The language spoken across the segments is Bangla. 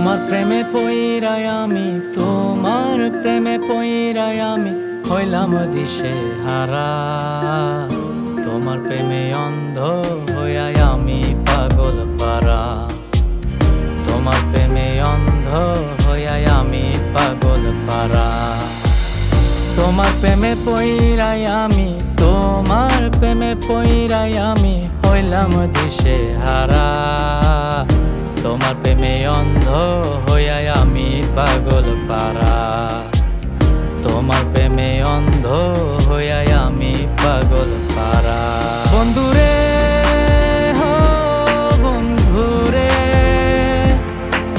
তোমার প্রেমে পইরাই আমি, তোমার প্রেমে পইরাই আমি হইলাম দিশে হারা। তোমার প্রেমে অন্ধ হইয়াই আমি পাগল পারা। তোমার প্রেমে অন্ধ হইয়াই আমি পাগল পারা। তোমার প্রেমে পইরাই আমি, তোমার প্রেমে পইরাই আমি হইলাম দিশে হারা। তোমার প্রেমে অন্ধ হইয়াই আমি পাগল পারা। তোমার প্রেমে অন্ধ হইয়াই আমি পাগল পারা। বন্ধুরে হো বন্ধুরে,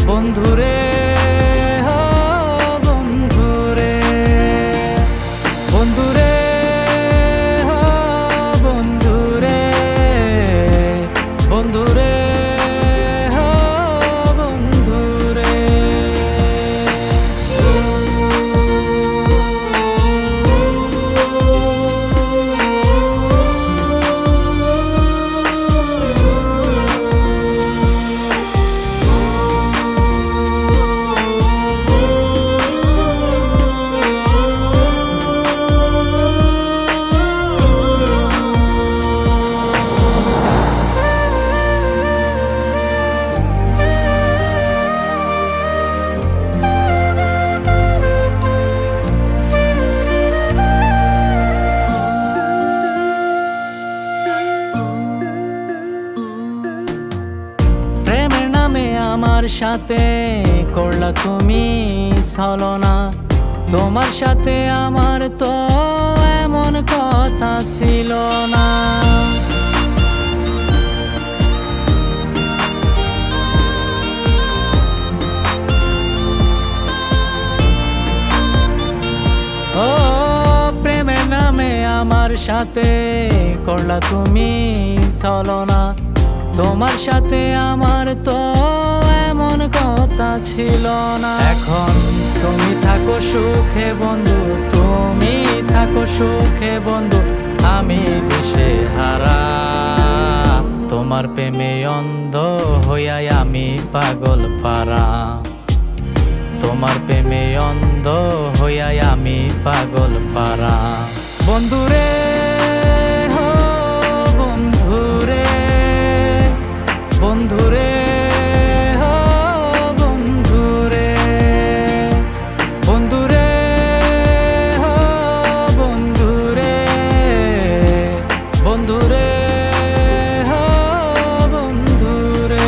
বন্ধুরে হো বন্ধুরে, বন্ধুরে হো বন্ধুরে, বন্ধুরে হো বন্ধুরে। প্রেমের নামে আমার সাথে করলা তুমি ছলনা। তোমার সাথে আমার তো এমন কথা ছিল না। ও প্রেমের নামে আমার সাথে করলা তুমি ছলনা। তোমার সাথে আমার তো এমন কথা ছিল না। এখন তুমি থাকো সুখে বন্ধু, তুমি থাকো সুখে বন্ধু, আমি দিশে হারা। তোমার প্রেমে অন্ধ হইয়াই আমি পাগল পারা। তোমার প্রেমে অন্ধ হইয়াই আমি পাগল পারা। বন্ধুরে হো বন্ধুরে, বন্ধুরে হো বন্ধুরে, বন্ধুরে হো বন্ধুরে, বন্ধুরে হো বন্ধুরে।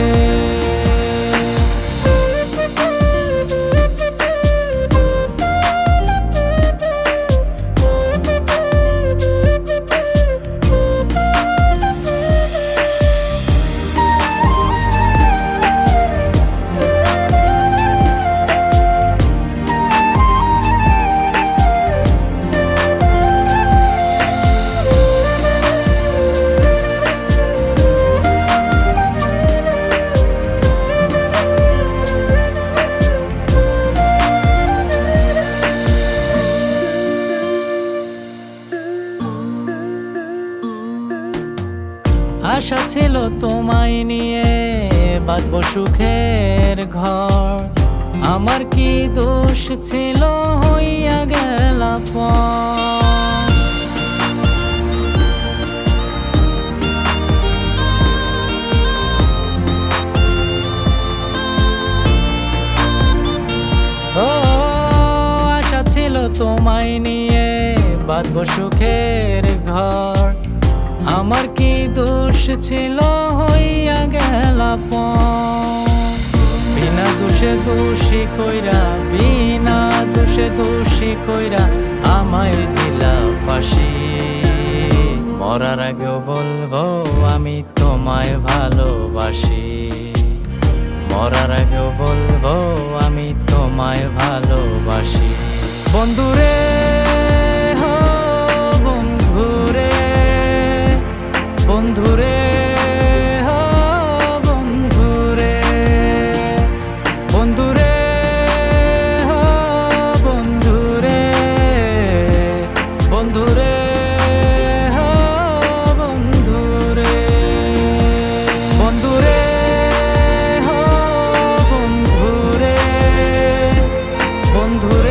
আশা ছিল তোমায় নিয়ে বাঁধবো সুখের ঘর। আমার কি দোষ ছিল হইয়া গেলা পর। ও আশা ছিল তোমায় নিয়ে বাঁধবো সুখের ঘর। আমার কি দোষ ছিল হইয়া গেলা পর। বিনা দোষে দোষী কইরা, বিনা দোষে দোষী কইরা আমায় দিলা ফাঁসি। মরার আগেও বলবো আমি তোমায় ভালোবাসি। মরার আগেও বলবো আমি তোমায় ভালোবাসি। বন্ধুরে হো বন্ধুরে, বন্ধুরে হো বন্ধুরে, বন্ধুরে হো বন্ধুরে, বন্ধুরে হো বন্ধুরে, বন্ধুরে হো বন্ধুরে, বন্ধুরে